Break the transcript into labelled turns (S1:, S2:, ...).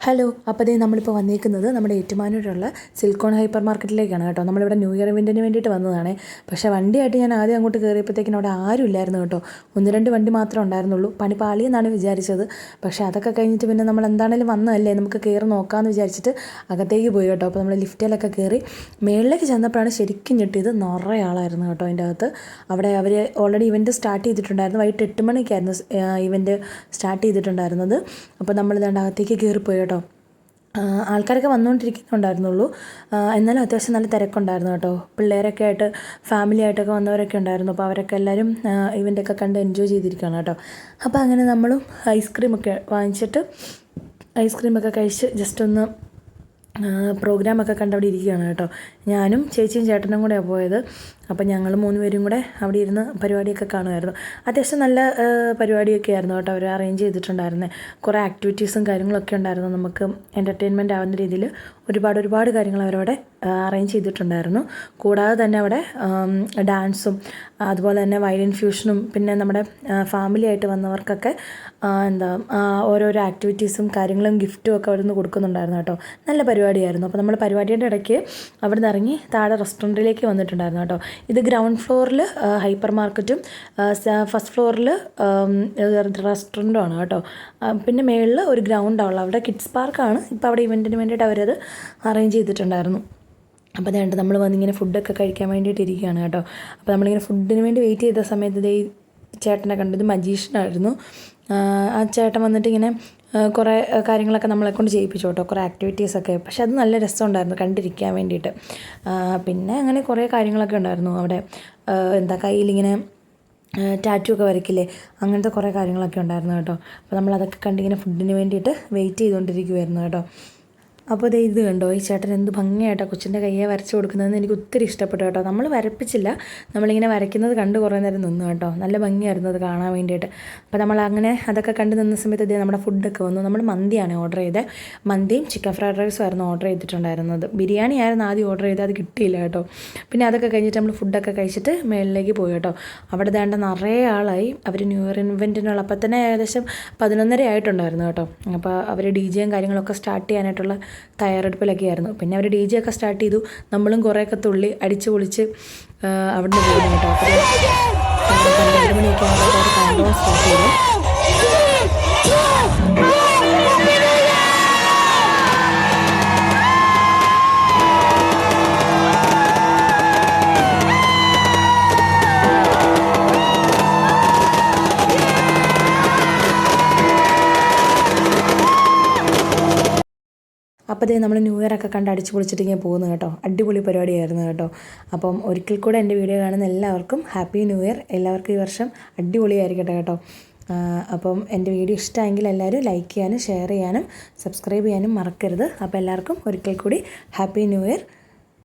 S1: Hello. അപ്പോൾ ദേ നമ്മളിപ്പോൾ വന്നിരിക്കുന്നത് നമ്മുടെ ഏറ്റുമാനൂരുള്ള സിൽക്കോൺ ഹൈപ്പർ മാർക്കറ്റിലേക്കാണ് കേട്ടോ. നമ്മളിവിടെ ന്യൂ ഇയർ ഇവൻറ്റിന് വേണ്ടിയിട്ട് വന്നതാണ്. പക്ഷേ വണ്ടിയായിട്ട് ഞാൻ ആദ്യം അങ്ങോട്ട് കയറിയപ്പോഴത്തേക്കിനും അവിടെ ആരും ഇല്ലായിരുന്നു കേട്ടോ. 1-2 വണ്ടി മാത്രമേ ഉണ്ടായിരുന്നുള്ളൂ. പണി പാളിയെന്നാണ് വിചാരിച്ചത്. പക്ഷേ അതൊക്കെ കഴിഞ്ഞിട്ട് പിന്നെ നമ്മൾ എന്താണെങ്കിലും വന്നതല്ലേ, നമുക്ക് കയറി നോക്കാമെന്ന് വിചാരിച്ചിട്ട് അകത്തേക്ക് പോയി കേട്ടോ. അപ്പോൾ നമ്മൾ ലിഫ്റ്റിലൊക്കെ കയറി മേളിലേക്ക് ചെന്നപ്പോഴാണ് ശരിക്കും ഞെട്ടിയത്. നിറയെ ആളായിരുന്നു കേട്ടോ അതിൻ്റെ അകത്ത്. അവിടെ അവർ ഓൾറെഡി ഇവൻറ്റ് സ്റ്റാർട്ട് ചെയ്തിട്ടുണ്ടായിരുന്നു. വൈകിട്ട് 8 മണിക്കായിരുന്നു ഇവൻറ്റ് സ്റ്റാർട്ട് ചെയ്തിട്ടുണ്ടായിരുന്നത്. അപ്പോൾ നമ്മൾ ഇതിൻ്റെ അകത്തേക്ക് കയറിപ്പോയി കേട്ടോ. ആൾക്കാരൊക്കെ വന്നുകൊണ്ടിരിക്കുന്നുണ്ടായിരുന്നുള്ളൂ. എന്നാലും അത്യാവശ്യം നല്ല തിരക്കുണ്ടായിരുന്നു കേട്ടോ. പിള്ളേരൊക്കെ ആയിട്ട് ഫാമിലി ആയിട്ടൊക്കെ വന്നവരൊക്കെ ഉണ്ടായിരുന്നു. അപ്പോൾ അവരൊക്കെ എല്ലാവരും ഇവൻ്റെയൊക്കെ കണ്ട് എൻജോയ് ചെയ്തിരിക്കുകയാണ് കേട്ടോ. അപ്പോൾ അങ്ങനെ നമ്മളും ഐസ്ക്രീമൊക്കെ വാങ്ങിച്ചിട്ട് ഐസ്ക്രീമൊക്കെ കഴിച്ച് ജസ്റ്റ് ഒന്ന് പ്രോഗ്രാമൊക്കെ കണ്ട് അവിടെ ഇരിക്കുകയാണ് കേട്ടോ. ഞാനും ചേച്ചിയും ചേട്ടനും കൂടെയാണ് പോയത്. അപ്പം ഞങ്ങൾ 3 പേരും കൂടെ അവിടെ ഇരുന്ന് പരിപാടിയൊക്കെ കാണുമായിരുന്നു. അത്യാവശ്യം നല്ല പരിപാടിയൊക്കെ ആയിരുന്നു കേട്ടോ അവർ അറേഞ്ച് ചെയ്തിട്ടുണ്ടായിരുന്നത്. കുറേ ആക്ടിവിറ്റീസും കാര്യങ്ങളൊക്കെ ഉണ്ടായിരുന്നു. നമുക്ക് എൻ്റർടൈൻമെൻറ്റ് ആവുന്ന രീതിയിൽ ഒരുപാട് കാര്യങ്ങൾ അവരവിടെ അറേഞ്ച് ചെയ്തിട്ടുണ്ടായിരുന്നു. കൂടാതെ തന്നെ അവിടെ ഡാൻസും അതുപോലെ തന്നെ വയലിൻ ഫ്യൂഷനും പിന്നെ നമ്മുടെ ഫാമിലി ആയിട്ട് വന്നവർക്കൊക്കെ ഓരോരോ ആക്ടിവിറ്റീസും കാര്യങ്ങളും ഗിഫ്റ്റും ഒക്കെ അവിടെ നിന്ന് കൊടുക്കുന്നുണ്ടായിരുന്നു കേട്ടോ. നല്ല പരിപാടിയായിരുന്നു. അപ്പോൾ നമ്മൾ പരിപാടിയുടെ ഇടയ്ക്ക് അവിടെ നിന്ന് ഇറങ്ങി താഴെ റെസ്റ്റോറൻറ്റിലേക്ക് വന്നിട്ടുണ്ടായിരുന്നു കേട്ടോ. ഇത് ഗ്രൗണ്ട് ഫ്ലോറിൽ ഹൈപ്പർ മാർക്കറ്റും ഫസ്റ്റ് ഫ്ലോറിൽ റെസ്റ്റോറൻറ്റുമാണ് കേട്ടോ. പിന്നെ മേളിൽ ഒരു ഗ്രൗണ്ടാണുള്ളത്. അവിടെ കിഡ്സ് പാർക്കാണ്. ഇപ്പോൾ അവിടെ ഇവൻറ്റിന് വേണ്ടിയിട്ട് അവരത് അറേഞ്ച് ചെയ്തിട്ടുണ്ടായിരുന്നു. അപ്പോൾ അതുകൊണ്ട് നമ്മൾ വന്നിങ്ങനെ ഫുഡൊക്കെ കഴിക്കാൻ വേണ്ടിയിട്ട് ഇരിക്കുകയാണ് കേട്ടോ. അപ്പോൾ നമ്മളിങ്ങനെ ഫുഡിന് വേണ്ടി വെയിറ്റ് ചെയ്ത സമയത്ത് ഇതേ ചേട്ടനെ കണ്ടത് മജീഷ്യനായിരുന്നു. ആ ചേട്ടൻ വന്നിട്ട് ഇങ്ങനെ കുറേ കാര്യങ്ങളൊക്കെ നമ്മളെ കൊണ്ട് ചെയ്യിപ്പിച്ചു കേട്ടോ, കുറേ ആക്ടിവിറ്റീസൊക്കെ. പക്ഷെ അത് നല്ല രസമുണ്ടായിരുന്നു കണ്ടിരിക്കാൻ വേണ്ടിയിട്ട്. പിന്നെ അങ്ങനെ കുറേ കാര്യങ്ങളൊക്കെ ഉണ്ടായിരുന്നു അവിടെ. കയ്യിലിങ്ങനെ ടാറ്റു ഒക്കെ വരയ്ക്കില്ലേ, അങ്ങനത്തെ കുറേ കാര്യങ്ങളൊക്കെ ഉണ്ടായിരുന്നു കേട്ടോ. അപ്പോൾ നമ്മളതൊക്കെ കണ്ടിങ്ങനെ ഫുഡിന് വേണ്ടിയിട്ട് വെയിറ്റ് ചെയ്തുകൊണ്ടിരിക്കുമായിരുന്നു കേട്ടോ. അപ്പോൾ ഇത് കണ്ടോ, ഈ ചേട്ടൻ എന്ത് ഭംഗിയായിട്ടാണ് കൊച്ചിൻ്റെ കയ്യെ വരച്ച് കൊടുക്കുന്നതെന്ന് എനിക്ക് ഒത്തിരി ഇഷ്ടപ്പെട്ടു കേട്ടോ. നമ്മൾ വരപ്പിച്ചില്ല, നമ്മളിങ്ങനെ വരയ്ക്കുന്നത് കണ്ട് കുറേ നേരം നിന്നു കേട്ടോ. നല്ല ഭംഗിയായിരുന്നു അത് കാണാൻ വേണ്ടിയിട്ട്. അപ്പോൾ നമ്മൾ അങ്ങനെ അതൊക്കെ കണ്ട് നിന്ന സമയത്ത് നമ്മുടെ ഫുഡൊക്കെ വന്നു. നമ്മൾ മന്തിയാണ് ഓർഡർ ചെയ്തത്. മന്തിയും ചിക്കൻ ഫ്രൈഡ് റൈസും ആയിരുന്നു ഓർഡർ ചെയ്തിട്ടുണ്ടായിരുന്നത്. ബിരിയാണി ആയിരുന്നു ആദ്യം ഓർഡർ ചെയ്തത്, അത് കിട്ടിയില്ല കേട്ടോ. പിന്നെ അതൊക്കെ കഴിഞ്ഞിട്ട് നമ്മൾ ഫുഡൊക്കെ കഴിച്ചിട്ട് മേളിലേക്ക് പോയി കേട്ടോ. അവിടെ വേണ്ട നിറയെ ആളായി. അവർ ന്യൂ ഇയർ ഇവൻറ്റിനുള്ള അപ്പോൾ തന്നെ ഏകദേശം 11:30 ആയിട്ടുണ്ടായിരുന്നു കേട്ടോ. അപ്പോൾ അവർ DJയും കാര്യങ്ങളൊക്കെ സ്റ്റാർട്ട് ചെയ്യാനായിട്ടുള്ള തയ്യാറെടുപ്പിലൊക്കെ ആയിരുന്നു. പിന്നെ അവർ DJ ഒക്കെ സ്റ്റാർട്ട് ചെയ്തു. നമ്മളും കുറേയൊക്കെ തുള്ളി അടിച്ച് പൊളിച്ച് അവിടെ നിന്ന് പോകുന്നു കേട്ടോ. അപ്പോൾ 12 മണിയൊക്കെ ആകുമ്പോൾ കൗണ്ട് സ്റ്റാർട്ട് ചെയ്തു. അപ്പോൾ നമ്മൾ ന്യൂ ഇയർ ഒക്കെ കണ്ട് അടിച്ച് പൊളിച്ചിട്ട് ഇങ്ങനെ പോകുന്നു കേട്ടോ. അടിപൊളി പരിപാടിയായിരുന്നു കേട്ടോ. അപ്പം ഒരിക്കൽ കൂടെ എൻ്റെ വീഡിയോ കാണുന്ന എല്ലാവർക്കും ഹാപ്പി ന്യൂ ഇയർ. എല്ലാവർക്കും ഈ വർഷം അടിപൊളിയായിരിക്കട്ടെ കേട്ടോ. അപ്പം എൻ്റെ വീഡിയോ ഇഷ്ടമെങ്കിൽ എല്ലാവരും ലൈക്ക് ചെയ്യാനും ഷെയർ ചെയ്യാനും സബ്സ്ക്രൈബ് ചെയ്യാനും മറക്കരുത്. അപ്പോൾ എല്ലാവർക്കും ഒരിക്കൽ കൂടി ഹാപ്പി ന്യൂ ഇയർ.